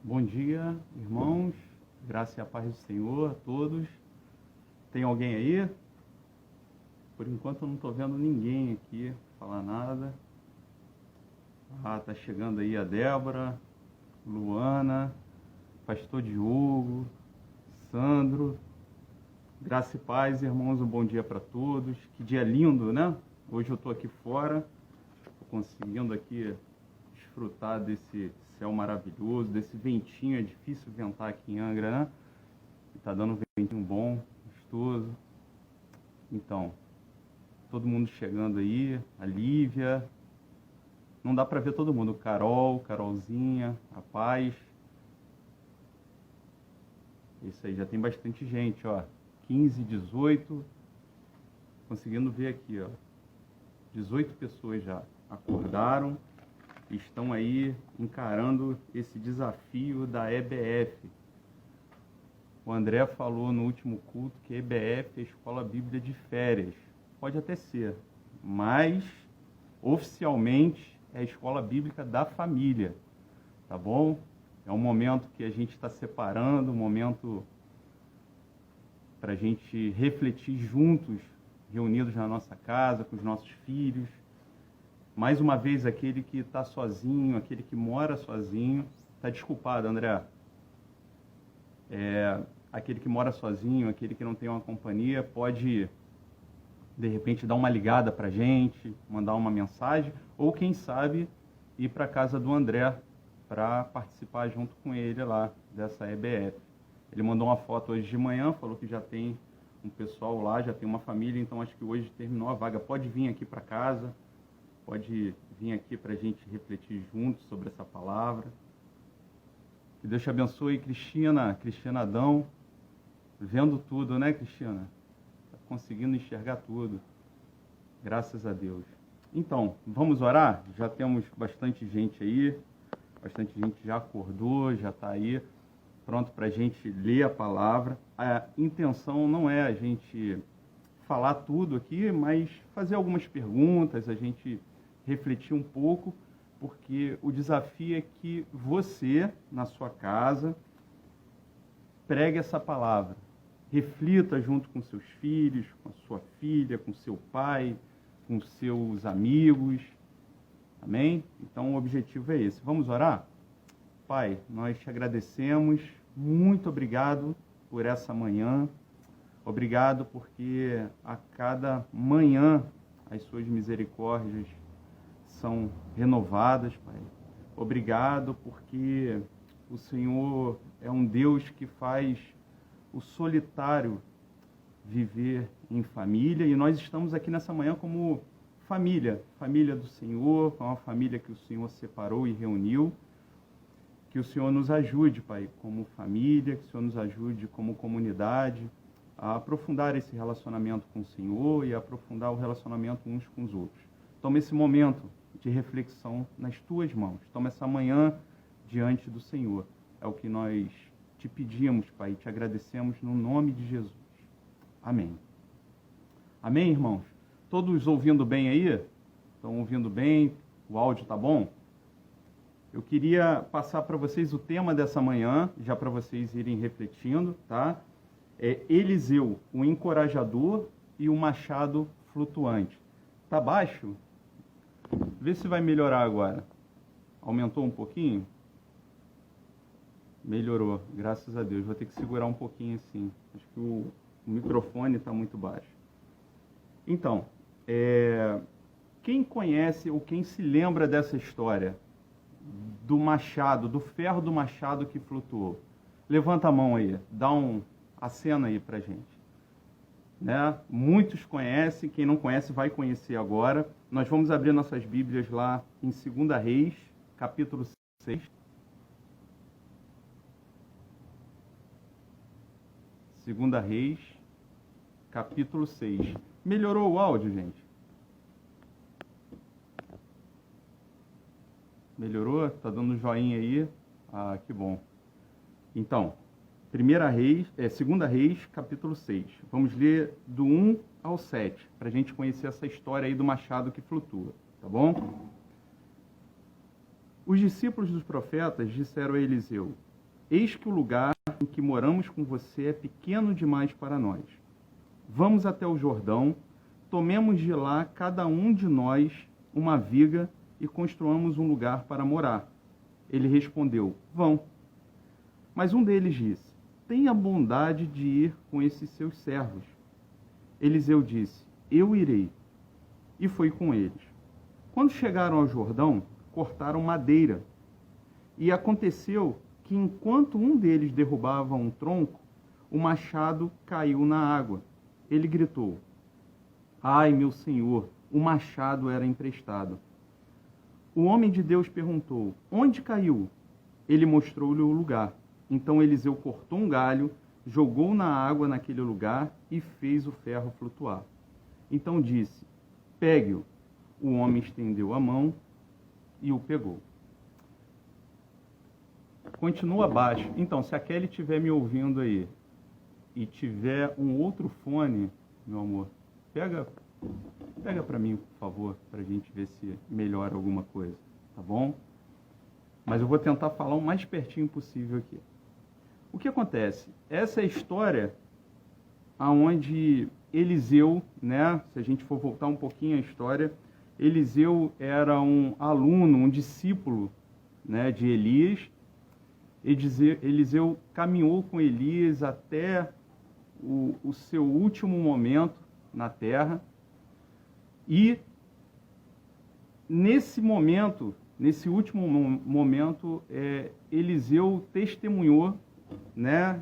Bom dia, irmãos. Graça e a paz do Senhor a todos. Tem alguém aí? Por enquanto eu não estou vendo ninguém aqui falar nada. Tá chegando aí a Débora, Luana, Pastor Diogo, Sandro. Graça e paz, irmãos. Um bom dia para todos. Que dia lindo, né? Hoje eu estou aqui fora, estou conseguindo aqui desfrutar desse céu maravilhoso, desse ventinho. É difícil ventar aqui em Angra, né? Tá dando um ventinho bom, gostoso. Então, todo mundo chegando aí, a Lívia, não dá para ver todo mundo, Carolzinha, a Paz. Isso aí, já tem bastante gente, ó, 15, 18, conseguindo ver aqui, ó, 18 pessoas já acordaram, estão aí encarando esse desafio da EBF. O André falou no último culto que a EBF é a Escola Bíblica de Férias. Pode até ser, mas oficialmente é a Escola Bíblica da Família, tá bom? É um momento que a gente está separando, um momento para a gente refletir juntos, reunidos na nossa casa, com os nossos filhos. Mais uma vez, aquele que está sozinho, aquele que mora sozinho, está desculpado, André. Aquele que mora sozinho, aquele que não tem uma companhia, pode, de repente, dar uma ligada para a gente, mandar uma mensagem, ou quem sabe, ir para a casa do André para participar junto com ele lá, dessa EBF. Ele mandou uma foto hoje de manhã, falou que já tem um pessoal lá, já tem uma família, então acho que hoje terminou a vaga. Pode vir aqui para casa, pode vir aqui para a gente refletir juntos sobre essa palavra. Que Deus te abençoe, Cristina Adão, vendo tudo, né, Cristina? Tá conseguindo enxergar tudo, graças a Deus. Então, vamos orar? Já temos bastante gente aí, bastante gente já acordou, já está aí, pronto para a gente ler a palavra. A intenção não é a gente falar tudo aqui, mas fazer algumas perguntas, a gente refletir um pouco, porque o desafio é que você, na sua casa, pregue essa palavra. Reflita junto com seus filhos, com a sua filha, com seu pai, com seus amigos. Amém? Então o objetivo é esse. Vamos orar? Pai, nós te agradecemos. Muito obrigado por essa manhã. Obrigado porque a cada manhã as suas misericórdias são renovadas, Pai. Obrigado porque o Senhor é um Deus que faz o solitário viver em família, e nós estamos aqui nessa manhã como família do Senhor, com uma família que o Senhor separou e reuniu. Que o Senhor nos ajude, Pai, como família, que o Senhor nos ajude como comunidade a aprofundar esse relacionamento com o Senhor e a aprofundar o relacionamento uns com os outros. Toma esse momento de reflexão nas tuas mãos. Toma essa manhã diante do Senhor. É o que nós te pedimos, Pai, e te agradecemos no nome de Jesus. Amém. Amém, irmãos? Todos ouvindo bem aí? Estão ouvindo bem? O áudio tá bom? Eu queria passar para vocês o tema dessa manhã, já para vocês irem refletindo, tá? É Eliseu, o encorajador e o machado flutuante. Tá baixo? Vê se vai melhorar agora. Aumentou um pouquinho? Melhorou, graças a Deus. Vou ter que segurar um pouquinho assim. Acho que o microfone está muito baixo. Então, quem conhece ou quem se lembra dessa história do machado, do ferro do machado que flutuou? Levanta a mão aí, dá acena aí pra gente. Né? Muitos conhecem, quem não conhece vai conhecer agora. Nós vamos abrir nossas Bíblias lá em 2 Reis, capítulo 6. 2 Reis, capítulo 6. Melhorou o áudio, gente? Melhorou? Tá dando joinha aí? Ah, que bom. Então, 2 Reis, capítulo 6. Vamos ler do 1 ao 7, para a gente conhecer essa história aí do machado que flutua, tá bom? Os discípulos dos profetas disseram a Eliseu: eis que o lugar em que moramos com você é pequeno demais para nós. Vamos até o Jordão, tomemos de lá cada um de nós uma viga e construamos um lugar para morar. Ele respondeu, vão. Mas um deles disse, tenha bondade de ir com esses seus servos. Eliseu disse, eu irei. E foi com eles. Quando chegaram ao Jordão, cortaram madeira. E aconteceu que enquanto um deles derrubava um tronco, o machado caiu na água. Ele gritou, ai, meu senhor, o machado era emprestado. O homem de Deus perguntou, onde caiu? Ele mostrou-lhe o lugar. Então Eliseu cortou um galho, jogou na água naquele lugar e fez o ferro flutuar. Então disse, pegue-o. O homem estendeu a mão e o pegou. Continua abaixo. Então, se a Kelly estiver me ouvindo aí e tiver um outro fone, meu amor, pega para mim, por favor, para a gente ver se melhora alguma coisa, tá bom? Mas eu vou tentar falar o mais pertinho possível aqui. O que acontece? Essa é a história aonde Eliseu, né, se a gente for voltar um pouquinho à história, Eliseu era um aluno, um discípulo, né, de Elias. Eliseu caminhou com Elias até o seu último momento na terra. E nesse momento, nesse último momento, Eliseu testemunhou, né,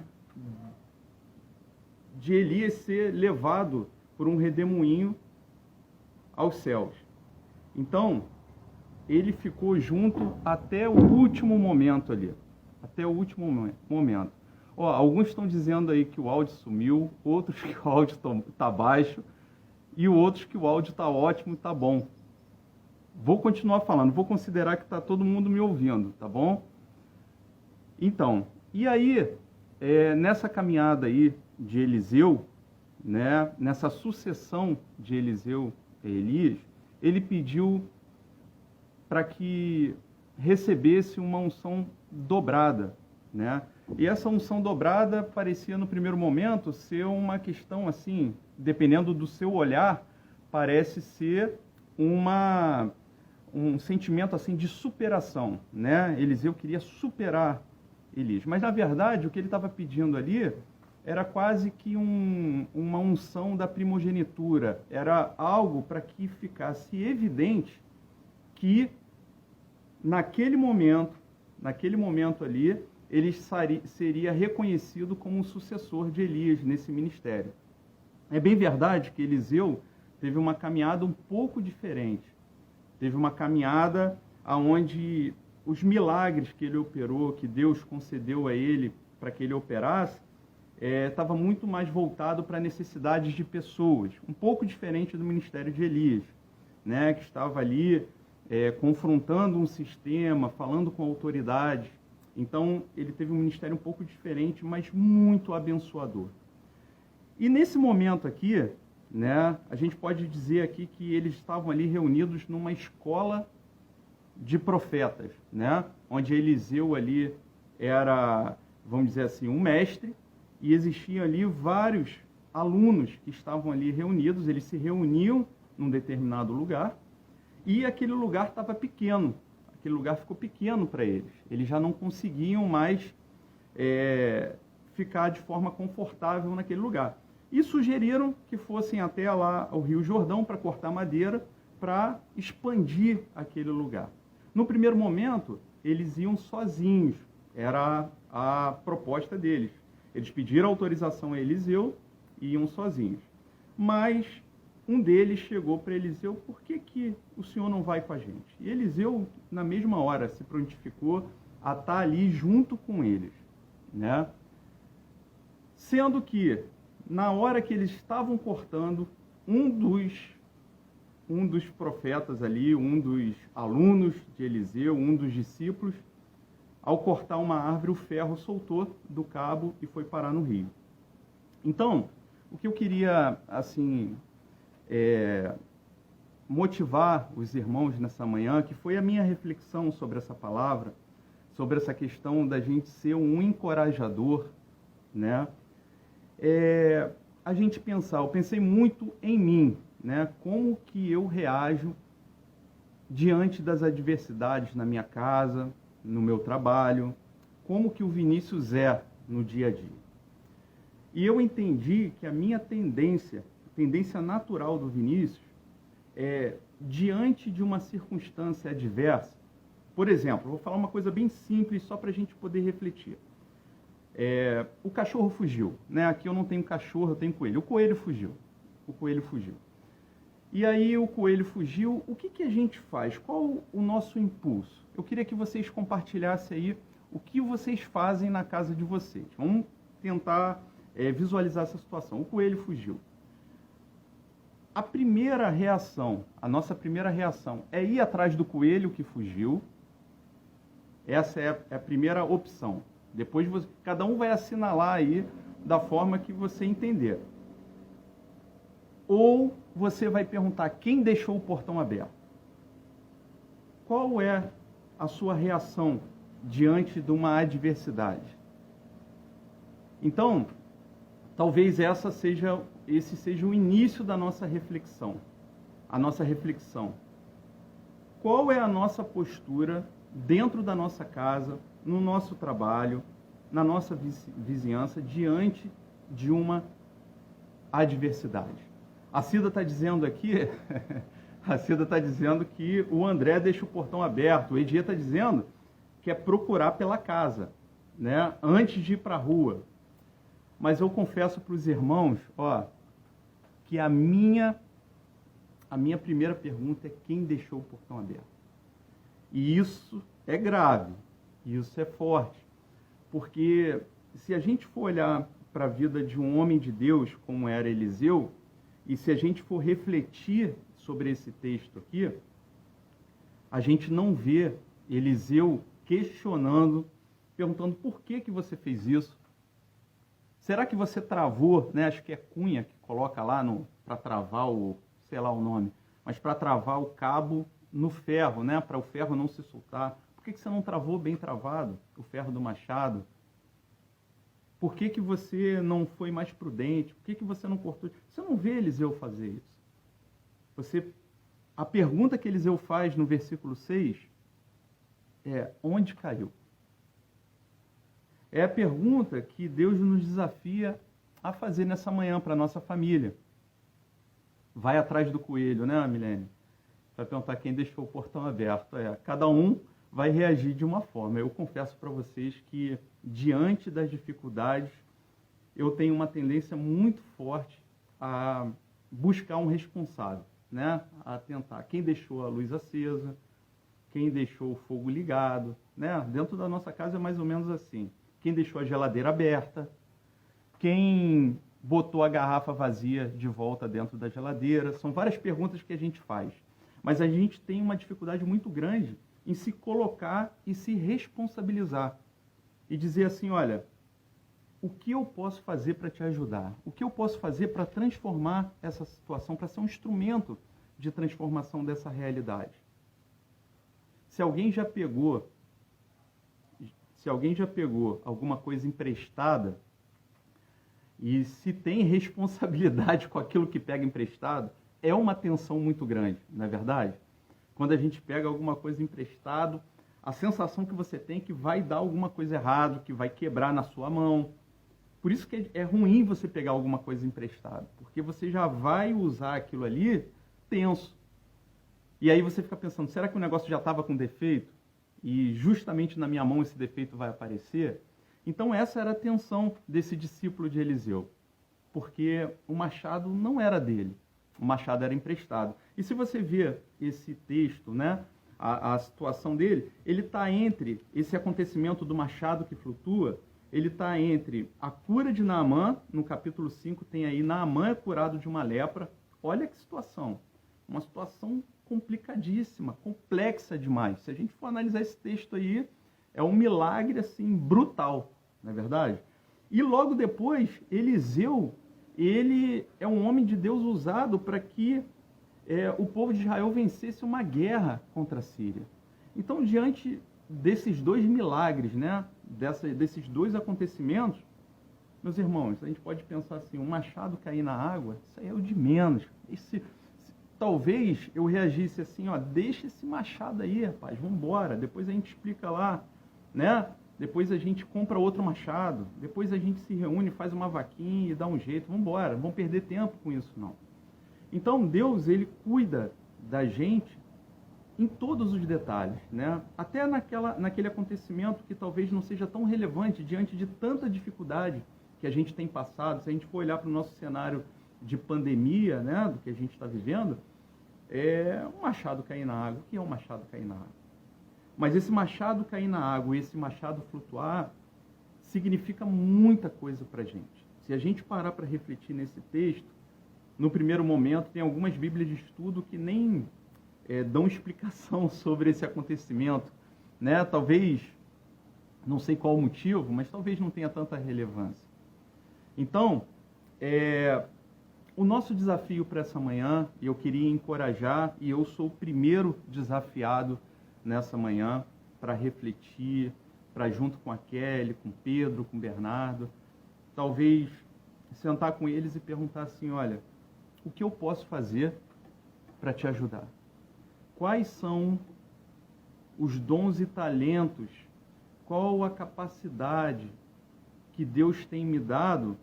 de Elias ser levado por um redemoinho aos céus. Então, ele ficou junto até o último momento ali. Até o último momento. Ó, alguns estão dizendo aí que o áudio sumiu, outros que o áudio está baixo, e outros que o áudio está ótimo, está bom. Vou continuar falando, vou considerar que está todo mundo me ouvindo, tá bom? Então, e aí, nessa caminhada aí de Eliseu, né, nessa sucessão de Eliseu e Elias, ele pediu para que recebesse uma unção dobrada, né? E essa unção dobrada parecia no primeiro momento ser uma questão assim, dependendo do seu olhar, parece ser um sentimento assim de superação, né? Eliseu queria superar Elias, mas na verdade o que ele estava pedindo ali era quase que uma unção da primogenitura, era algo para que ficasse evidente que naquele momento ali, ele seria reconhecido como um sucessor de Elias nesse ministério. É bem verdade que Eliseu teve uma caminhada um pouco diferente. Teve uma caminhada onde os milagres que ele operou, que Deus concedeu a ele para que ele operasse, estava muito mais voltado para necessidades de pessoas, um pouco diferente do ministério de Elias, né, que estava ali confrontando um sistema, falando com autoridade. Então, ele teve um ministério um pouco diferente, mas muito abençoador. E nesse momento aqui, né, a gente pode dizer aqui que eles estavam ali reunidos numa escola de profetas, né, onde Eliseu ali era, vamos dizer assim, um mestre, e existiam ali vários alunos que estavam ali reunidos, eles se reuniam num determinado lugar, e aquele lugar estava pequeno, aquele lugar ficou pequeno para eles. Eles já não conseguiam mais ficar de forma confortável naquele lugar. E sugeriram que fossem até lá ao Rio Jordão para cortar madeira, para expandir aquele lugar. No primeiro momento, eles iam sozinhos, era a proposta deles. Eles pediram autorização a Eliseu e iam sozinhos. Mas um deles chegou para Eliseu, por que o senhor não vai com a gente? E Eliseu, na mesma hora, se prontificou a estar ali junto com eles, né? Sendo que, na hora que eles estavam cortando, um dos profetas ali, um dos alunos de Eliseu, um dos discípulos, ao cortar uma árvore, o ferro soltou do cabo e foi parar no rio. Então, o que eu queria, assim, motivar os irmãos nessa manhã, que foi a minha reflexão sobre essa palavra, sobre essa questão da gente ser um encorajador, né? A gente pensar, eu pensei muito em mim, né? Como que eu reajo diante das adversidades na minha casa, no meu trabalho, como que o Vinícius é no dia a dia. E eu entendi que a minha tendência natural do Vinícius, diante de uma circunstância adversa, por exemplo, vou falar uma coisa bem simples só para a gente poder refletir. O cachorro fugiu, né? Aqui eu não tenho cachorro, eu tenho coelho. O coelho fugiu. E aí o coelho fugiu, o que a gente faz? Qual o nosso impulso? Eu queria que vocês compartilhassem aí o que vocês fazem na casa de vocês. Vamos tentar visualizar essa situação. O coelho fugiu. A nossa primeira reação é ir atrás do coelho que fugiu. Essa é a primeira opção. Depois cada um vai assinalar aí da forma que você entender. Ou você vai perguntar quem deixou o portão aberto. Qual é a sua reação diante de uma adversidade? Então, talvez esse seja o início da nossa reflexão. A nossa reflexão. Qual é a nossa postura dentro da nossa casa, no nosso trabalho, na nossa vizinhança, diante de uma adversidade? A Cida está dizendo aqui, que o André deixa o portão aberto, o Edier está dizendo que é procurar pela casa, né, antes de ir para a rua. Mas eu confesso para os irmãos, que a minha primeira pergunta é quem deixou o portão aberto. E isso é grave, isso é forte, porque se a gente for olhar para a vida de um homem de Deus, como era Eliseu, e se a gente for refletir sobre esse texto aqui, a gente não vê Eliseu questionando, perguntando por que você fez isso? Será que você travou, né? Acho que é cunha que coloca lá para travar sei lá o nome, mas para travar o cabo no ferro, né? Para o ferro não se soltar. Por que você não travou bem travado o ferro do machado? Por que você não foi mais prudente? Por que você não cortou? Você não vê Eliseu fazer isso. A pergunta que Eliseu faz no versículo 6 é: onde caiu? É a pergunta que Deus nos desafia a fazer nessa manhã para a nossa família. Vai atrás do coelho, né, Milene? Vai perguntar quem deixou o portão aberto. Cada um vai reagir de uma forma. Eu confesso para vocês que, diante das dificuldades, eu tenho uma tendência muito forte a buscar um responsável, né? A tentar. Quem deixou a luz acesa, quem deixou o fogo ligado, né? Dentro da nossa casa é mais ou menos assim. Quem deixou a geladeira aberta, quem botou a garrafa vazia de volta dentro da geladeira. São várias perguntas que a gente faz. Mas a gente tem uma dificuldade muito grande em se colocar e se responsabilizar. E dizer assim, olha, o que eu posso fazer para te ajudar? O que eu posso fazer para transformar essa situação, para ser um instrumento de transformação dessa realidade? Se alguém já pegou alguma coisa emprestada, e se tem responsabilidade com aquilo que pega emprestado, é uma tensão muito grande, não é verdade? Quando a gente pega alguma coisa emprestado, a sensação que você tem é que vai dar alguma coisa errada, que vai quebrar na sua mão. Por isso que é ruim você pegar alguma coisa emprestada, porque você já vai usar aquilo ali tenso. E aí você fica pensando, será que o negócio já estava com defeito? E justamente na minha mão esse defeito vai aparecer? Então essa era a tensão desse discípulo de Eliseu, porque o machado não era dele, o machado era emprestado. E se você vê esse texto, né, a situação dele, ele está entre esse acontecimento do machado que flutua, ele está entre a cura de Naamã, no capítulo 5 tem aí, Naamã é curado de uma lepra. Olha que situação, uma situação complicadíssima, complexa demais. Se a gente for analisar esse texto aí, é um milagre assim brutal, não é verdade? E logo depois, Eliseu, ele é um homem de Deus usado para que o povo de Israel vencesse uma guerra contra a Síria. Então, diante desses dois milagres, né? Desses dois acontecimentos, meus irmãos, a gente pode pensar assim, um machado cair na água, isso aí é o de menos. Talvez eu reagisse assim, ó, deixa esse machado aí, rapaz, vamos embora, depois a gente explica lá, né? Depois a gente compra outro machado, depois a gente se reúne, faz uma vaquinha e dá um jeito, vamos embora, não vamos perder tempo com isso não. Então Deus, ele cuida da gente em todos os detalhes, né? Até naquele acontecimento que talvez não seja tão relevante diante de tanta dificuldade que a gente tem passado. Se a gente for olhar para o nosso cenário de pandemia, né, do que a gente está vivendo, é um machado cair na água. O que é um machado cair na água? Mas esse machado cair na água e esse machado flutuar significa muita coisa para a gente. Se a gente parar para refletir nesse texto, no primeiro momento tem algumas bíblias de estudo que nem dão explicação sobre esse acontecimento, né? Talvez, não sei qual o motivo, mas talvez não tenha tanta relevância. Então, o nosso desafio para essa manhã, eu queria encorajar, e eu sou o primeiro desafiado nessa manhã para refletir, para junto com a Kelly, com o Pedro, com o Bernardo, talvez sentar com eles e perguntar assim, olha, o que eu posso fazer para te ajudar? Quais são os dons e talentos? Qual a capacidade que Deus tem me dado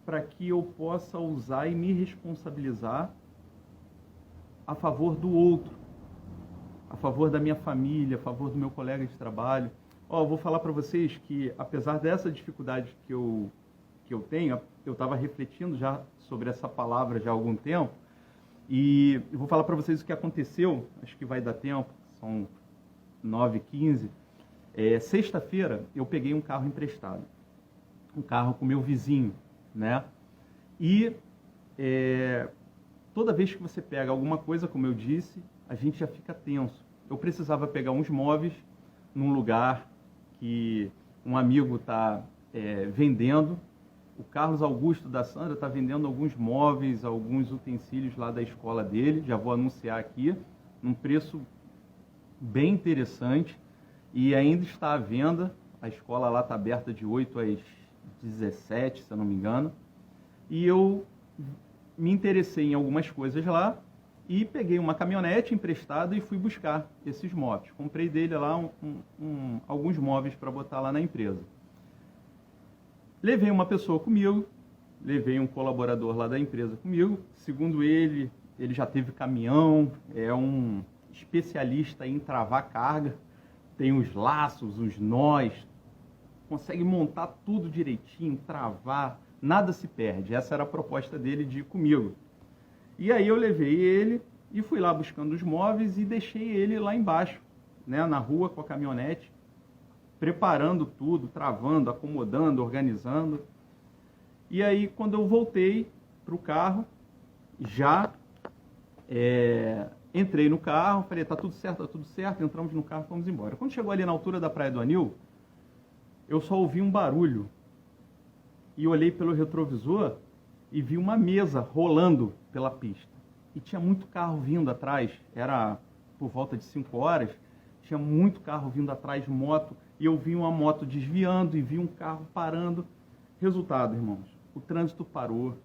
para que eu possa usar e me responsabilizar a favor do outro, a favor da minha família, a favor do meu colega de trabalho? Eu vou falar para vocês que, apesar dessa dificuldade que eu tenho, eu estava refletindo já sobre essa palavra já há algum tempo, e eu vou falar para vocês o que aconteceu, acho que vai dar tempo, são 9h15. Sexta-feira eu peguei um carro emprestado, um carro com meu vizinho, né? E toda vez que você pega alguma coisa, como eu disse, a gente já fica tenso. Eu precisava pegar uns móveis num lugar que um amigo está vendendo. O Carlos Augusto da Sandra está vendendo alguns móveis, alguns utensílios lá da escola dele, já vou anunciar aqui, num preço bem interessante, e ainda está à venda. A escola lá está aberta de 8 às 17, se eu não me engano, e eu me interessei em algumas coisas lá, e peguei uma caminhonete emprestada e fui buscar esses móveis. Comprei dele lá alguns móveis para botar lá na empresa. Levei uma pessoa comigo, levei um colaborador lá da empresa comigo. Segundo ele já teve caminhão, é um especialista em travar carga, tem os laços, os nós, consegue montar tudo direitinho, travar, nada se perde. Essa era a proposta dele de ir comigo. E aí eu levei ele e fui lá buscando os móveis e deixei ele lá embaixo, né, na rua com a caminhonete, preparando tudo, travando, acomodando, organizando. E aí, quando eu voltei para o carro, já entrei no carro, falei, tá tudo certo, entramos no carro, fomos embora. Quando chegou ali na altura da Praia do Anil, eu só ouvi um barulho e olhei pelo retrovisor e vi uma mesa rolando pela pista. E tinha muito carro vindo atrás, era por volta de 5 horas, tinha muito carro vindo atrás, moto, e eu vi uma moto desviando e vi um carro parando. Resultado, irmãos, o trânsito parou,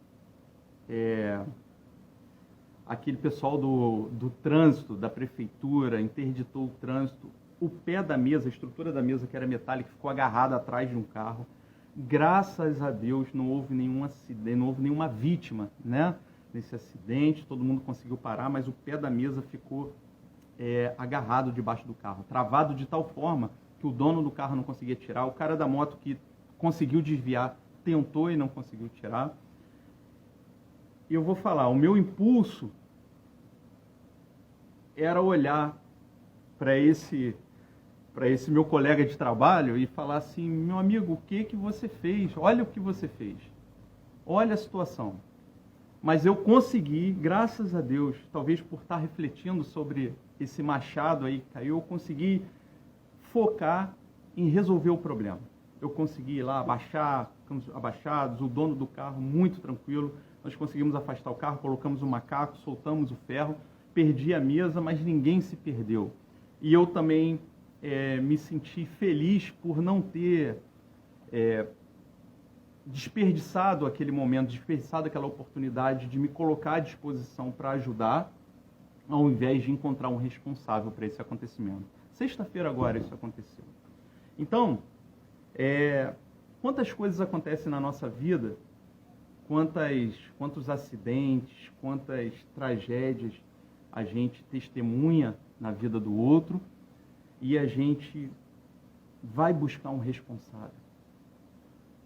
aquele pessoal do trânsito, da prefeitura, interditou o trânsito, o pé da mesa, a estrutura da mesa, que era metálica, ficou agarrada atrás de um carro. Graças a Deus não houve nenhum acidente, não houve nenhuma vítima, né, nesse acidente, todo mundo conseguiu parar, mas o pé da mesa ficou agarrado debaixo do carro, travado de tal forma que o dono do carro não conseguia tirar, o cara da moto que conseguiu desviar, tentou e não conseguiu tirar. E eu vou falar, o meu impulso era olhar para esse meu colega de trabalho e falar assim, meu amigo, o que você fez? Olha o que você fez. Olha a situação. Mas eu consegui, graças a Deus, talvez por estar refletindo sobre esse machado aí que caiu, eu consegui focar em resolver o problema. Eu consegui ir lá abaixar, ficamos abaixados, o dono do carro muito tranquilo, nós conseguimos afastar o carro, colocamos o macaco, soltamos o ferro, perdi a mesa, mas ninguém se perdeu. E eu também me senti feliz por não ter desperdiçado aquele momento, desperdiçado aquela oportunidade de me colocar à disposição para ajudar, ao invés de encontrar um responsável para esse acontecimento. Sexta-feira agora isso aconteceu. Então, quantas coisas acontecem na nossa vida, quantos acidentes, quantas tragédias a gente testemunha na vida do outro e a gente vai buscar um responsável.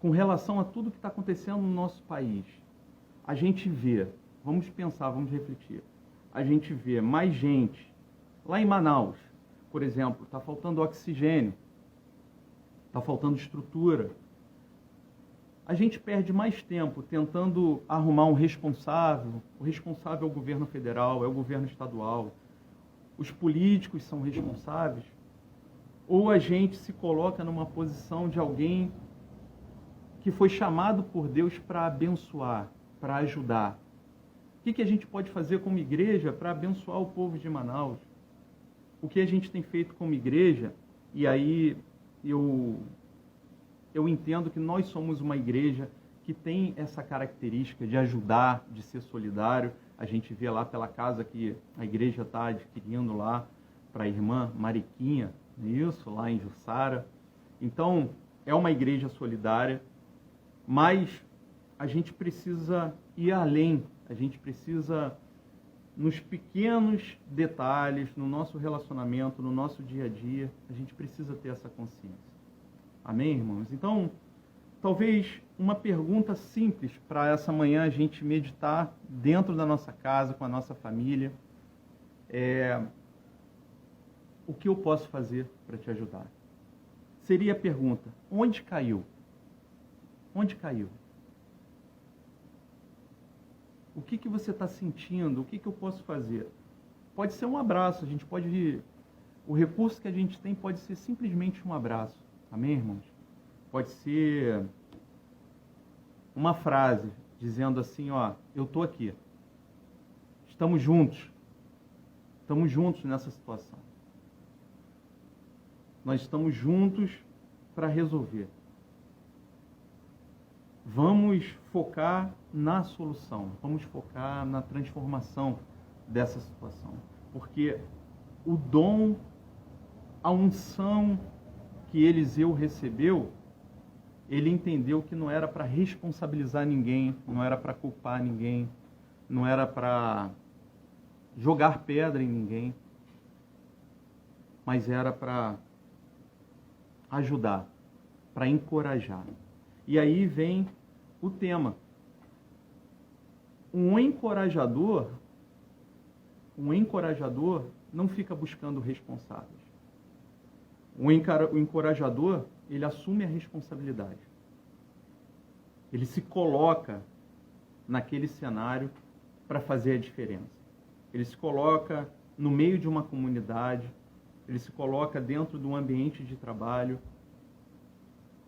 Com relação a tudo que está acontecendo no nosso país, a gente vê, vamos pensar, vamos refletir, a gente vê mais gente, lá em Manaus, por exemplo, está faltando oxigênio, está faltando estrutura. A gente perde mais tempo tentando arrumar um responsável, o responsável é o governo federal, é o governo estadual, os políticos são responsáveis, ou a gente se coloca numa posição de alguém que foi chamado por Deus para abençoar, para ajudar. O que a gente pode fazer como igreja para abençoar o povo de Manaus? O que a gente tem feito como igreja? E aí eu entendo que nós somos uma igreja que tem essa característica de ajudar, de ser solidário. A gente vê lá pela casa que a igreja está adquirindo lá para a irmã Mariquinha, isso, lá em Jussara. Então, é uma igreja solidária, mas a gente precisa ir além, a gente precisa, nos pequenos detalhes, no nosso relacionamento, no nosso dia a dia, a gente precisa ter essa consciência. Amém, irmãos? Então, talvez uma pergunta simples para essa manhã a gente meditar dentro da nossa casa, com a nossa família, o que eu posso fazer para te ajudar? Seria a pergunta, onde caiu? Onde caiu? O que você está sentindo? O que eu posso fazer? Pode ser um abraço, a gente pode... O recurso que a gente tem pode ser simplesmente um abraço. Amém, irmãos? Pode ser uma frase dizendo assim, ó, eu estou aqui. Estamos juntos. Estamos juntos nessa situação. Nós estamos juntos para resolver. Vamos focar na solução, vamos focar na transformação dessa situação. Porque o dom, a unção que Eliseu recebeu, ele entendeu que não era para responsabilizar ninguém, não era para culpar ninguém, não era para jogar pedra em ninguém, mas era para ajudar, para encorajar. E aí vem o tema. Um encorajador não fica buscando responsáveis. O encorajador, ele assume a responsabilidade. Ele se coloca naquele cenário para fazer a diferença. Ele se coloca no meio de uma comunidade, ele se coloca dentro de um ambiente de trabalho,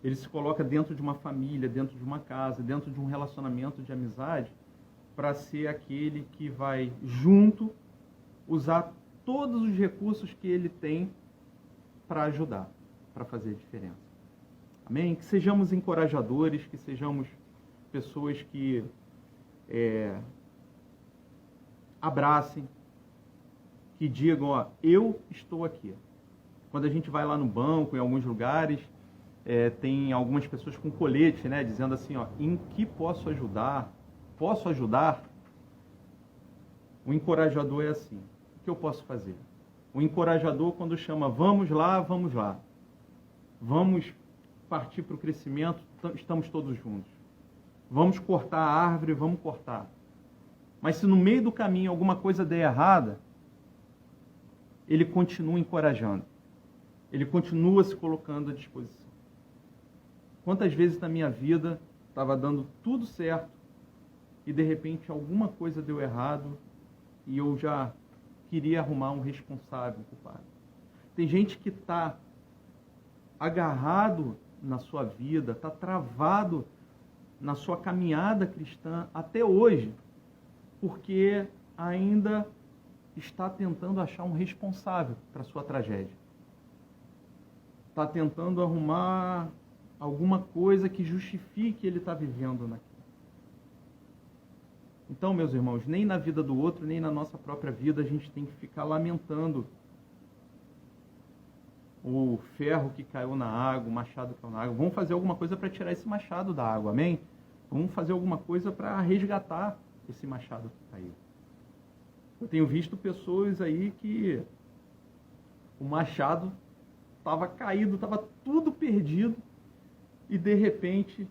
ele se coloca dentro de uma família, dentro de uma casa, dentro de um relacionamento de amizade, para ser aquele que vai, junto, usar todos os recursos que ele tem para ajudar, para fazer a diferença. Amém? Que sejamos encorajadores, que sejamos pessoas que abracem, que digam, ó, eu estou aqui. Quando a gente vai lá no banco, em alguns lugares, tem algumas pessoas com colete, né, dizendo assim, ó, em que posso ajudar? Posso ajudar? O encorajador é assim, o que eu posso fazer? O encorajador, quando chama, vamos lá, vamos partir para o crescimento, estamos todos juntos. Vamos cortar a árvore, vamos cortar. Mas se no meio do caminho alguma coisa der errada, ele continua encorajando. Ele continua se colocando à disposição. Quantas vezes na minha vida estava dando tudo certo e de repente alguma coisa deu errado e eu já queria arrumar um responsável, um culpado. Tem gente que está agarrado na sua vida, está travado na sua caminhada cristã até hoje, porque ainda está tentando achar um responsável para a sua tragédia. está tentando arrumar alguma coisa que justifique ele estar vivendo naquilo. Então, meus irmãos, nem na vida do outro, nem na nossa própria vida, a gente tem que ficar lamentando o ferro que caiu na água, o machado que caiu na água. Vamos fazer alguma coisa para tirar esse machado da água, amém? Vamos fazer alguma coisa para resgatar esse machado que caiu. Eu tenho visto pessoas aí que o machado estava caído, estava tudo perdido, e de repente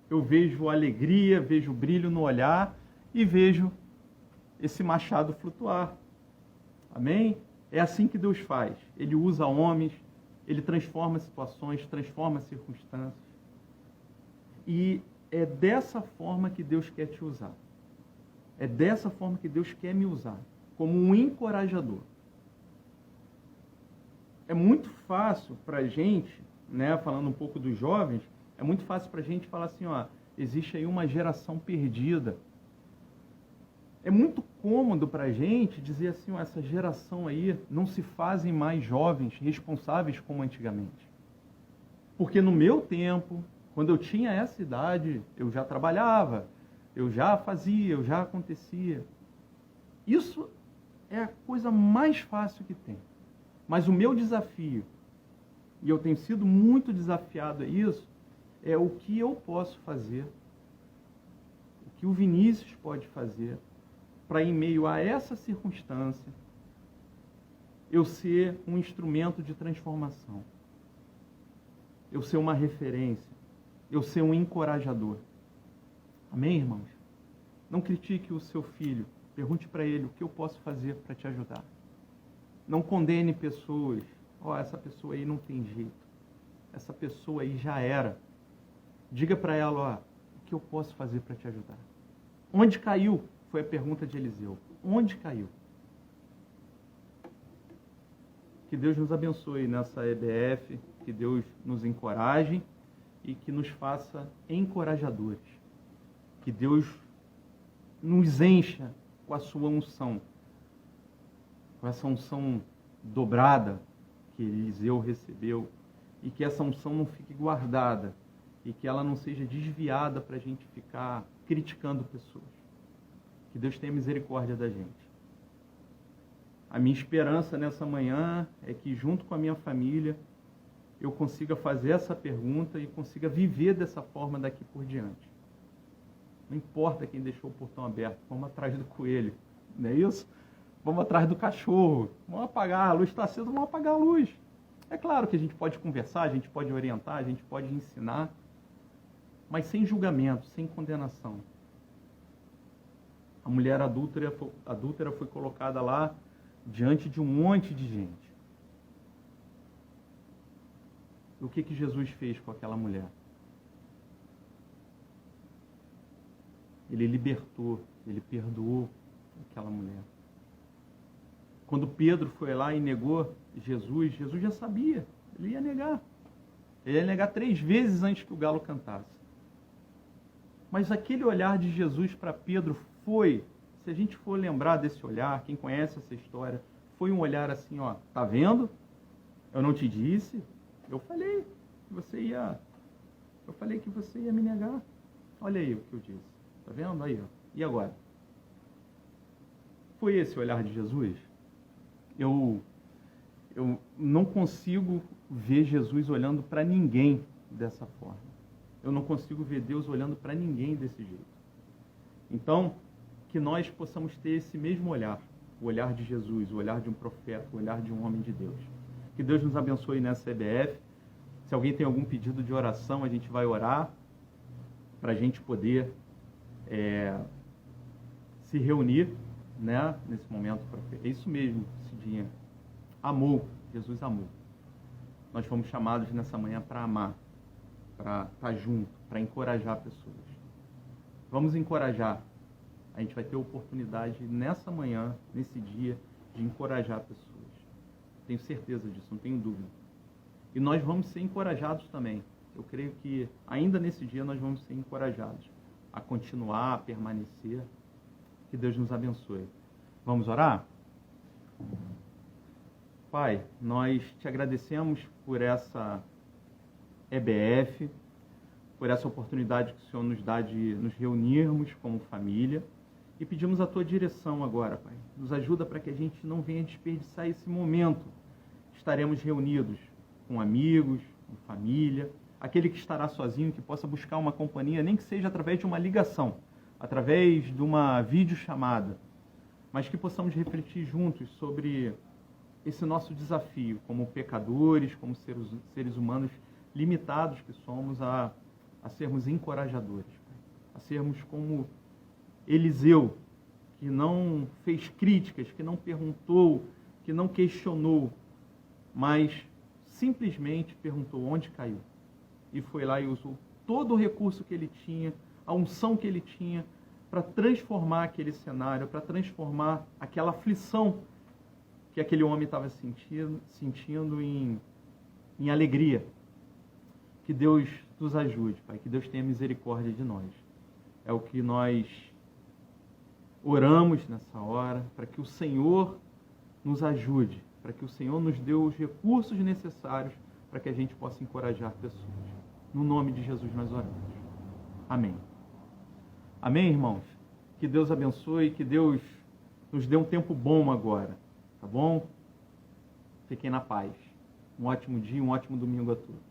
eu vejo alegria, vejo brilho no olhar e vejo esse machado flutuar. Amém? É assim que Deus faz. Ele usa homens, ele transforma situações, transforma circunstâncias. E é dessa forma que Deus quer te usar. É dessa forma que Deus quer me usar, como um encorajador. É muito fácil para a gente, né, falando um pouco dos jovens, é muito fácil para a gente falar assim, ó, existe aí uma geração perdida. É muito cômodo para a gente dizer assim, ó, essa geração aí não se fazem mais jovens responsáveis como antigamente. Porque no meu tempo, quando eu tinha essa idade, eu já trabalhava, eu já fazia, eu já acontecia. Isso é a coisa mais fácil que tem. Mas o meu desafio, e eu tenho sido muito desafiado a isso, é o que eu posso fazer, o que o Vinícius pode fazer, para em meio a essa circunstância, eu ser um instrumento de transformação, eu ser uma referência, eu ser um encorajador. Amém, irmãos? Não critique o seu filho, pergunte para ele o que eu posso fazer para te ajudar. Não condene pessoas, ó, essa pessoa aí não tem jeito, essa pessoa aí já era. Diga para ela, ó, o que eu posso fazer para te ajudar? Onde caiu? Foi a pergunta de Eliseu. Onde caiu? Que Deus nos abençoe nessa EBF, que Deus nos encoraje e que nos faça encorajadores. Que Deus nos encha com a sua unção, com essa unção dobrada que Eliseu recebeu, e que essa unção não fique guardada, e que ela não seja desviada para a gente ficar criticando pessoas. Que Deus tenha misericórdia da gente. A minha esperança nessa manhã é que, junto com a minha família, eu consiga fazer essa pergunta e consiga viver dessa forma daqui por diante. Não importa quem deixou o portão aberto, vamos atrás do coelho, não é isso? Vamos atrás do cachorro, vamos apagar, a luz está acesa, vamos apagar a luz. É claro que a gente pode conversar, a gente pode orientar, a gente pode ensinar, mas sem julgamento, sem condenação. A mulher adúltera foi colocada lá diante de um monte de gente. E o que Jesus fez com aquela mulher? Ele libertou, ele perdoou aquela mulher. Quando Pedro foi lá e negou Jesus, Jesus já sabia, ele ia negar. Ele ia negar 3 vezes antes que o galo cantasse. Mas aquele olhar de Jesus para Pedro foi, se a gente for lembrar desse olhar, quem conhece essa história, foi um olhar assim, ó, tá vendo? Eu não te disse, eu falei que você ia me negar. Olha aí o que eu disse. Tá vendo? Aí, ó. E agora? Foi esse o olhar de Jesus? Eu não consigo ver Jesus olhando para ninguém dessa forma. Eu não consigo ver Deus olhando para ninguém desse jeito. Então, que nós possamos ter esse mesmo olhar, o olhar de Jesus, o olhar de um profeta, o olhar de um homem de Deus. Que Deus nos abençoe nessa EBF. Se alguém tem algum pedido de oração, a gente vai orar para a gente poder se reunir, né, nesse momento. É isso mesmo, Cidinha. Amou, Jesus amou. Nós fomos chamados nessa manhã para amar, para estar junto, para encorajar pessoas. Vamos encorajar. A gente vai ter oportunidade nessa manhã, nesse dia, de encorajar pessoas. Tenho certeza disso, não tenho dúvida. E nós vamos ser encorajados também. Eu creio que ainda nesse dia nós vamos ser encorajados a continuar, a permanecer. Que Deus nos abençoe. Vamos orar? Pai, nós te agradecemos por essa EBF, por essa oportunidade que o Senhor nos dá de nos reunirmos como família e pedimos a Tua direção agora, Pai. Nos ajuda para que a gente não venha desperdiçar esse momento. Estaremos reunidos com amigos, com família, aquele que estará sozinho, que possa buscar uma companhia, nem que seja através de uma ligação, através de uma videochamada, mas que possamos refletir juntos sobre esse nosso desafio como pecadores, como seres humanos limitados que somos, a sermos encorajadores, a sermos como Eliseu, que não fez críticas, que não perguntou, que não questionou, mas simplesmente perguntou onde caiu. E foi lá e usou todo o recurso que ele tinha, a unção que ele tinha, para transformar aquele cenário, para transformar aquela aflição que aquele homem estava sentindo em alegria. Que Deus nos ajude, Pai, que Deus tenha misericórdia de nós. É o que nós oramos nessa hora, para que o Senhor nos ajude, para que o Senhor nos dê os recursos necessários para que a gente possa encorajar pessoas. No nome de Jesus nós oramos. Amém. Amém, irmãos? Que Deus abençoe, que Deus nos dê um tempo bom agora, tá bom? Fiquem na paz. Um ótimo dia, um ótimo domingo a todos.